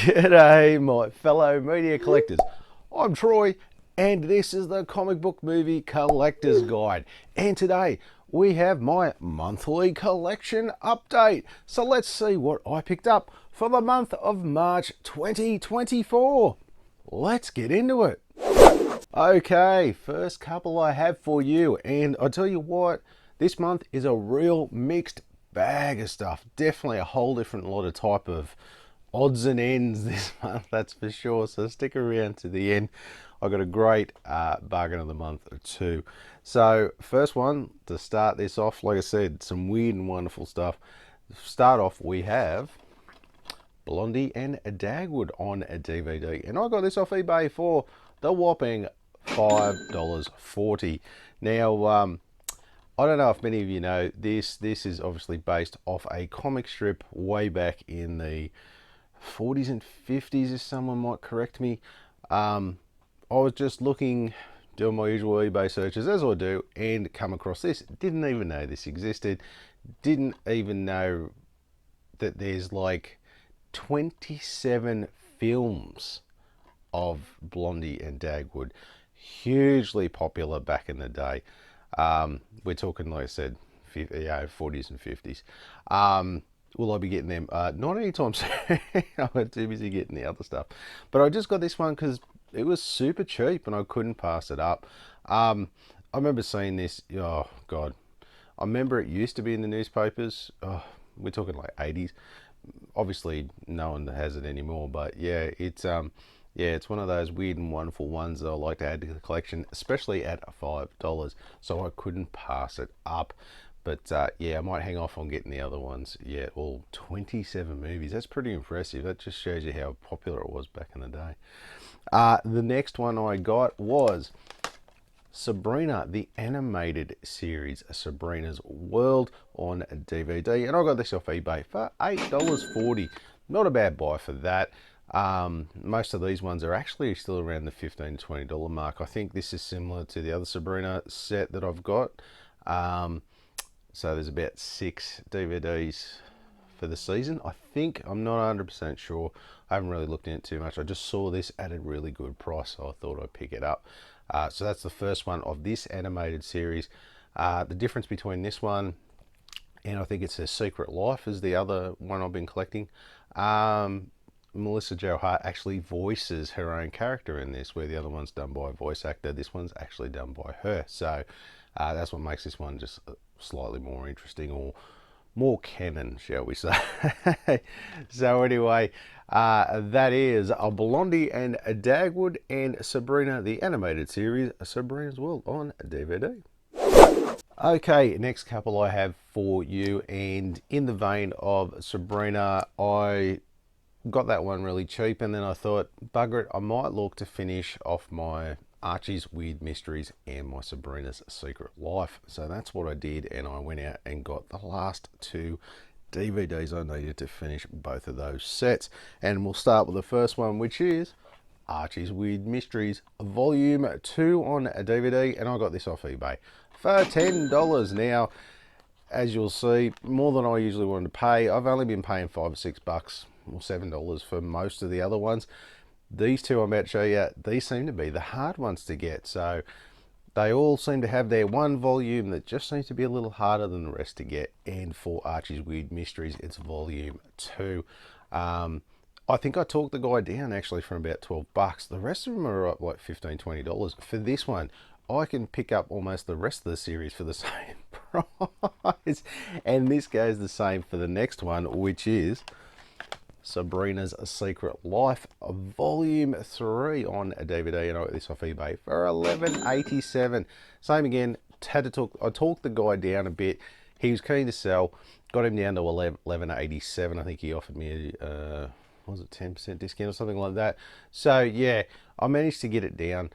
G'day, my fellow media collectors. I'm Troy, and this is the Comic Book Movie Collector's Guide. And today we have my monthly collection update. So let's see what I picked up for the month of March 2024. Let's get into it. Okay, first couple I have for you, and I tell you what, this month is a real mixed bag of stuff. Definitely a whole different lot of type of odds and ends this month, that's for sure. So stick around to the end. I got a great bargain of the month or two. So first one to start this off, like I said, some weird and wonderful stuff. To start off, we have Blondie and Dagwood on a DVD, and I got this off eBay for the whopping $5.40. Now, I don't know if many of you know this. This is obviously based off a comic strip way back in the 40s and 50s, if someone might correct me. I was just looking, doing my usual eBay searches as I do, and come across this. Didn't even know this existed. Didn't even know that there's like 27 films of Blondie and Dagwood. Hugely popular back in the day. We're talking, like I said, 40s and 50s. Will I be getting them? Not anytime soon. I'm too busy getting the other stuff. But I just got this one because it was super cheap and I couldn't pass it up. I remember seeing this. Oh God, I remember it used to be in the newspapers. Oh, we're talking like 80s. Obviously, no one has it anymore. But yeah, it's one of those weird and wonderful ones that I like to add to the collection, especially at $5. So I couldn't pass it up. But yeah, I might hang off on getting the other ones. Yeah, all 27 movies. That's pretty impressive. That just shows you how popular it was back in the day. The next one I got was Sabrina, the animated series, Sabrina's World on DVD. And I got this off eBay for $8.40. Not a bad buy for that. Most of these ones are actually still around the $15 to $20 mark. I think this is similar to the other Sabrina set that I've got. So there's about 6 DVDs for the season. I think, I'm not 100% sure. I haven't really looked into it too much. I just saw this at a really good price, so I thought I'd pick it up. So that's the first one of this animated series. The difference between this one and I think it's A Secret Life is the other one I've been collecting. Melissa Joe Hart actually voices her own character in this, where the other one's done by a voice actor. This one's actually done by her. So that's what makes this one just slightly more interesting, or more canon, shall we say. So anyway, that is a Blondie and a Dagwood and Sabrina, the animated series, Sabrina's World on DVD. Okay, next couple I have for you, and in the vein of Sabrina, I got that one really cheap, and then I thought, bugger it, I might look to finish off my Archie's Weird Mysteries and my Sabrina's Secret Life. So that's what I did, and I went out and got the last 2 DVDs I needed to finish both of those sets. And we'll start with the first one, which is Archie's Weird Mysteries Volume 2 on a DVD, and I got this off eBay for $10. Now, as you'll see, more than I usually wanted to pay. I've only been paying $5 or $6 or $7 for most of the other ones. These two I'm about to show you, these seem to be the hard ones to get. So they all seem to have their one volume that just seems to be a little harder than the rest to get. And for Archie's Weird Mysteries, it's volume 2. I think I talked the guy down actually from about $12. The rest of them are up like $15, $20. For this one, I can pick up almost the rest of the series for the same price. And this goes the same for the next one, which is Sabrina's Secret Life Volume 3 on a DVD, and I got this off eBay for $11.87. Same again, I talked the guy down a bit. He was keen to sell, got him down to $11.87. I think he offered me was it 10% discount or something like that. So yeah, I managed to get it down.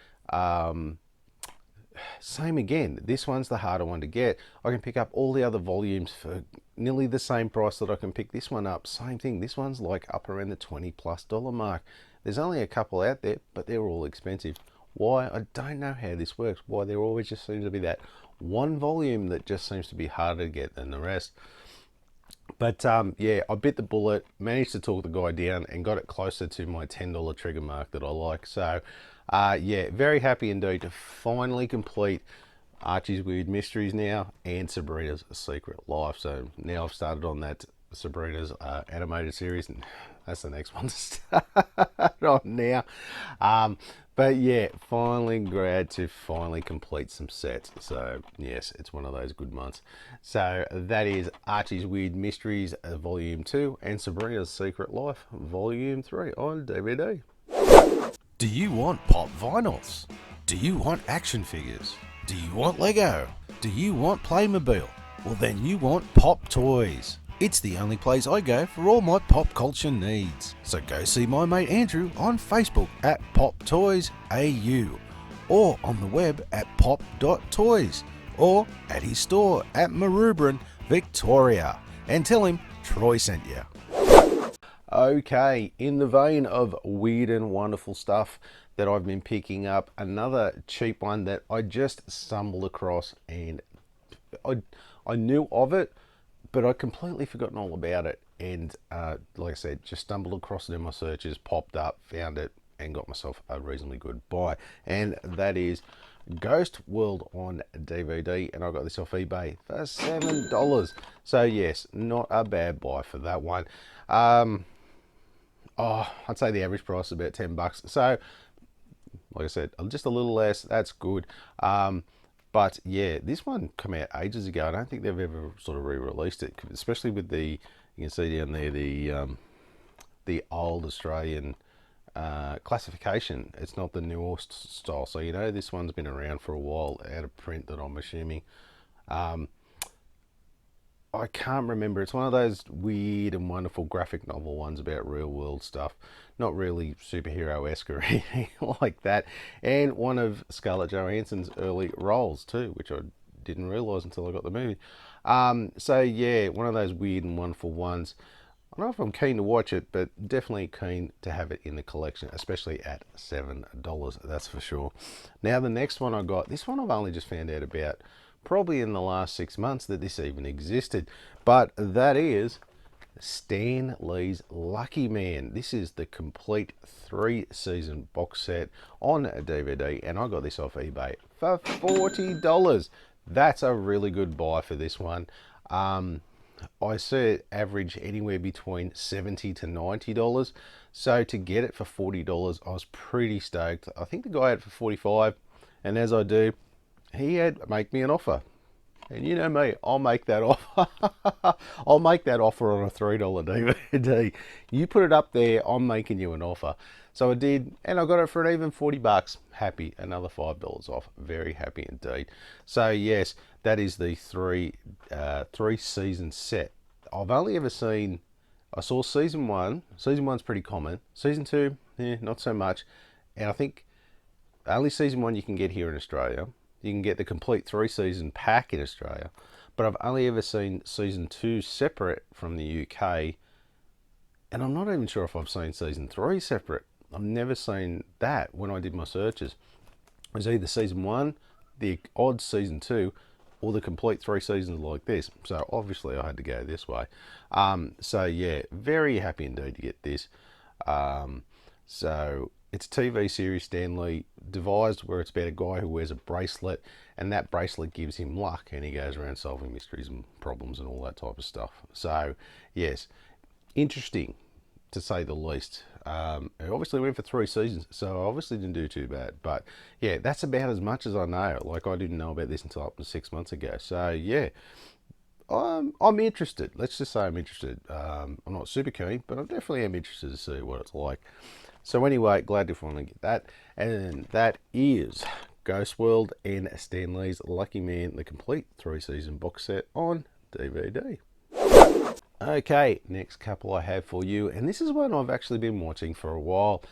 Same again, this one's the harder one to get. I can pick up all the other volumes for nearly the same price that I can pick this one up. Same thing, this one's like up around the $20+ mark. There's only a couple out there, but they're all expensive. Why? I don't know how this works. Why there always just seems to be that one volume that just seems to be harder to get than the rest. But yeah, I bit the bullet, managed to talk the guy down and got it closer to my $10 trigger mark that I like. So yeah, very happy indeed to finally complete Archie's Weird Mysteries now and Sabrina's Secret Life. So now I've started on that Sabrina's animated series, and that's the next one to start on now. But yeah, finally glad to finally complete some sets. So yes, it's one of those good months. So that is Archie's Weird Mysteries Volume 2 and Sabrina's Secret Life Volume 3 on DVD. Do you want pop vinyls? Do you want action figures? Do you want Lego? Do you want Playmobil? Well, then you want Pop Toys. It's the only place I go for all my pop culture needs. So go see my mate Andrew on Facebook at Pop Toys AU, or on the web at pop.toys, or at his store at Maroubran, Victoria, and tell him Troy sent you. Okay, in the vein of weird and wonderful stuff that I've been picking up, another cheap one that I just stumbled across, and I knew of it, but I'd completely forgotten all about it. And like I said, just stumbled across it in my searches, popped up, found it, and got myself a reasonably good buy. And that is Ghost World on DVD, and I got this off eBay for $7. So yes, not a bad buy for that one. I'd say the average price is about $10. So, like I said, just a little less. That's good. But yeah, this one came out ages ago. I don't think they've ever sort of re-released it, especially with the, you can see down there, the old Australian classification. It's not the newest style. So, you know, this one's been around for a while, out of print, that I'm assuming. I can't remember. It's one of those weird and wonderful graphic novel ones about real world stuff. Not really superhero-esque or anything like that. And one of Scarlett Johansson's early roles too, which I didn't realise until I got the movie. So yeah, one of those weird and wonderful ones. I don't know if I'm keen to watch it, but definitely keen to have it in the collection, especially at $7, that's for sure. Now the next one I got, this one I've only just found out about probably in the last 6 months that this even existed, but that is Stan Lee's Lucky Man. This is the complete 3-season box set on DVD, and I got this off eBay for $40. That's a really good buy for this one. I see it average anywhere between $70 to $90, so to get it for $40 I was pretty stoked. I think the guy had it for $45, and as I do, he had make me an offer. And you know me, I'll make that offer. I'll make that offer on a $3 DVD. You put it up there, I'm making you an offer. So I did, and I got it for an even $40. Happy, another $5 off. Very happy indeed. So yes, that is the three-season set. I've only ever seen, I saw season 1. Season 1's pretty common. Season 2, not so much. And I think only season 1 you can get here in Australia. You can get the complete 3-season pack in Australia, but I've only ever seen season 2 separate from the UK, and I'm not even sure if I've seen season 3 separate. I've never seen that when I did my searches. It was either season 1, the odd season 2, or the complete 3 seasons like this. So obviously I had to go this way. So yeah, very happy indeed to get this. So it's a TV series Stan Lee devised, where it's about a guy who wears a bracelet, and that bracelet gives him luck, and he goes around solving mysteries and problems and all that type of stuff. So yes, interesting to say the least. It obviously went for 3 seasons, so I obviously didn't do too bad. But yeah, that's about as much as I know. Like, I didn't know about this until up to 6 months ago. So yeah, I'm interested. Let's just say I'm interested. I'm not super keen, but I definitely am interested to see what it's like. So anyway, glad to finally get that. And that is Ghost World and Stan Lee's Lucky Man, the complete 3-season box set on DVD. Okay, next couple I have for you, and this is one I've actually been watching for a while.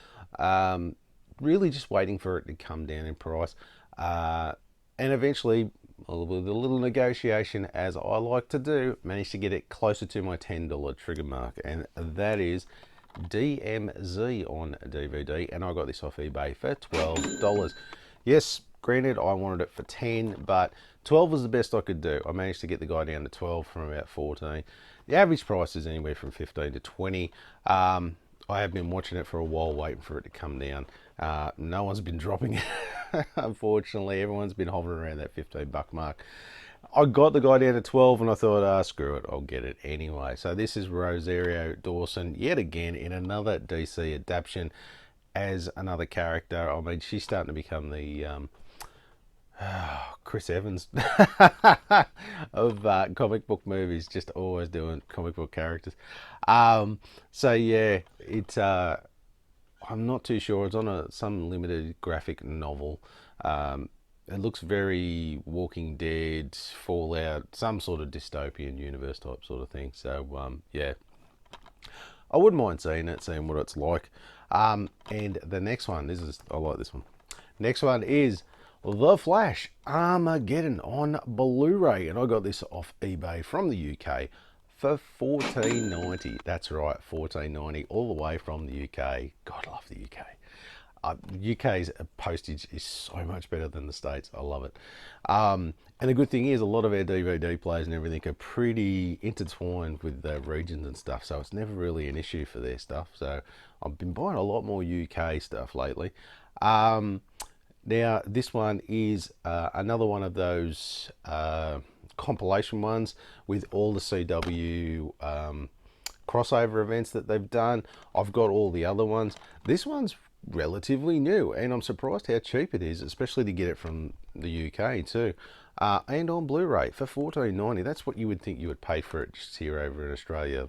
Really just waiting for it to come down in price. And eventually, with a little negotiation, as I like to do, managed to get it closer to my $10 trigger mark, and that is DMZ on DVD, and I got this off eBay for $12. Yes, Granted, I wanted it for 10, but 12 was the best I could do. I managed to get the guy down to 12 from about 14. The average price is anywhere from 15 to 20. I have been watching it for a while, waiting for it to come down. No one's been dropping it, unfortunately. Everyone's been hovering around that $15 mark. I got the guy down to 12 and I thought, screw it, I'll get it anyway. So this is Rosario Dawson, yet again, in another DC adaptation as another character. I mean, she's starting to become the Chris Evans of comic book movies, just always doing comic book characters. So yeah, it's I'm not too sure. It's on some limited graphic novel. It looks very Walking Dead, Fallout, some sort of dystopian universe type sort of thing. So yeah, I wouldn't mind seeing it, seeing what it's like. And the next one, I like this one. Next one is The Flash Armageddon on Blu-ray, and I got this off eBay from the UK for $14.90. That's right, $14.90, all the way from the UK. God, I love the UK. UK's postage is so much better than the States. I love it. And the good thing is, a lot of our DVD players and everything are pretty intertwined with the regions and stuff, so it's never really an issue for their stuff. So I've been buying a lot more UK stuff lately. Now, this one is another one of those compilation ones with all the CW crossover events that they've done. I've got all the other ones. This one's relatively new, and I'm surprised how cheap it is, especially to get it from the UK too, and on Blu-ray for $14.90. That's what you would think you would pay for it just here over in Australia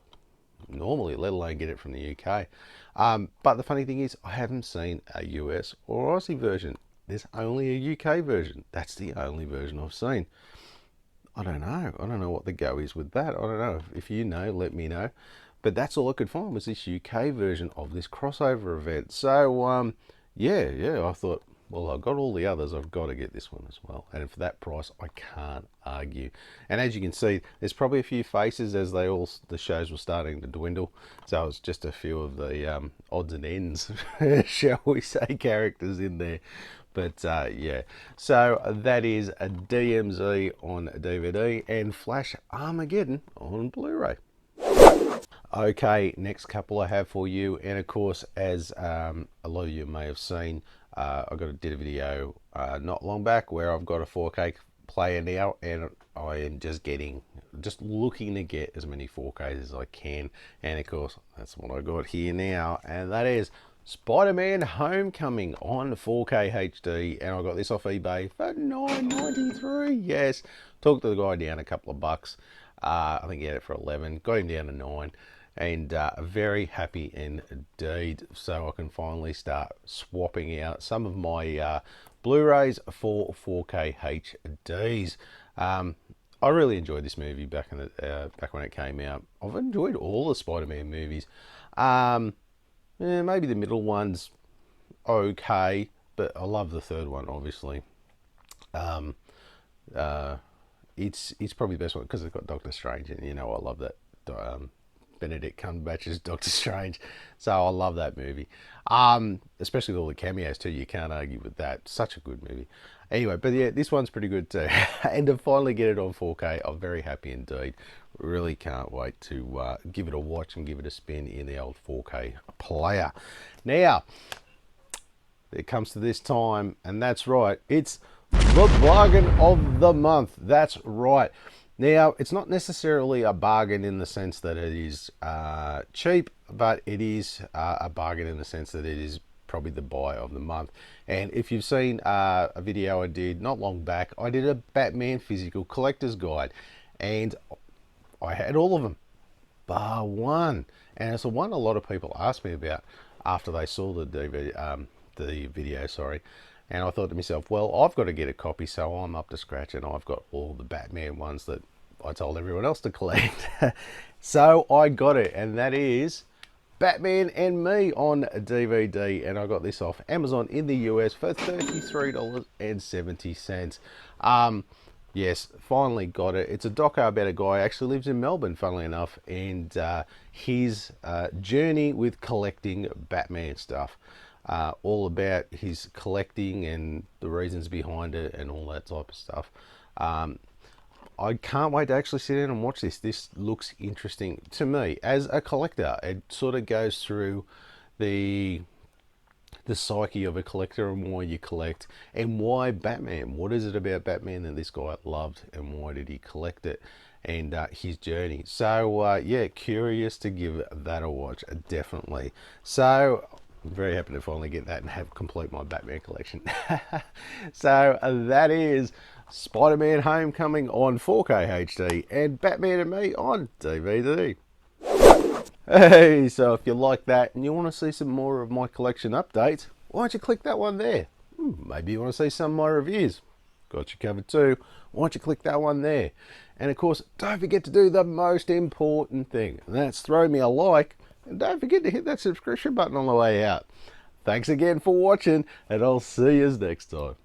normally, let alone get it from the UK. But the funny thing is, I haven't seen a US or Aussie version. There's only a UK version. That's the only version I've seen. I don't know what the go is with that. I don't know. If you know, let me know. But that's all I could find was this UK version of this crossover event. So, yeah, I thought, well, I've got all the others, I've got to get this one as well. And for that price, I can't argue. And as you can see, there's probably a few faces as the shows were starting to dwindle. So it's just a few of the odds and ends, shall we say, characters in there. But yeah, so that is a DMZ on DVD and Flash Armageddon on Blu-ray. Okay, next couple I have for you, and of course, as a lot of you may have seen, I did a video not long back where I've got a 4K player now, and I am just looking to get as many 4Ks as I can, and of course, that's what I got here now, and that is Spiderman Homecoming on 4K HD, and I got this off eBay for $9.93. Yes, took the guy down a couple of bucks. I think he had it for 11, got him down to 9, and very happy indeed. So I can finally start swapping out some of my Blu-rays for 4K HDs. I really enjoyed this movie back when it came out. I've enjoyed all the Spider-Man movies. Yeah, maybe the middle one's okay, but I love the third one, obviously. It's probably the best one because it's got Doctor Strange, and you know I love that Benedict Cumberbatch's Doctor Strange, so I love that movie. Especially with all the cameos too. You can't argue with that. Such a good movie. Anyway, but yeah, this one's pretty good too. And to finally get it on 4K, I'm very happy indeed. Really can't wait to give it a watch and give it a spin in the old 4K player. Now, it comes to this time, and that's right, it's the bargain of the month. That's right. Now, it's not necessarily a bargain in the sense that it is cheap, but it is a bargain in the sense that it is probably the buy of the month. And if you've seen a video I did not long back, I did a Batman physical collector's guide, and I had all of them bar one, and it's the one a lot of people asked me about after they saw the video, sorry. And I thought to myself, well, I've got to get a copy, so I'm up to scratch, and I've got all the Batman ones that I told everyone else to collect. So I got it, and that is Batman and Me on DVD, and I got this off Amazon in the US for $33.70. Yes, finally got it. It's a doco about a guy who actually lives in Melbourne, funnily enough, and his journey with collecting Batman stuff. all about his collecting and the reasons behind it and all that type of stuff. I can't wait to actually sit down and watch this. This looks interesting to me as a collector. It sort of goes through the psyche of a collector and why you collect and why Batman. What is it about Batman that this guy loved and why did he collect it, and his journey. So yeah, curious to give that a watch, definitely. So I'm very happy to finally get that and have complete my Batman collection. So that is Spider-Man Homecoming on 4K HD and Batman and Me on DVD. Hey, so if you like that and you want to see some more of my collection updates, why don't you click that one there? Maybe you want to see some of my reviews. Got you covered too. Why don't you click that one there? And of course, don't forget to do the most important thing, and that's throw me a like, and don't forget to hit that subscription button on the way out. Thanks again for watching, and I'll see you next time.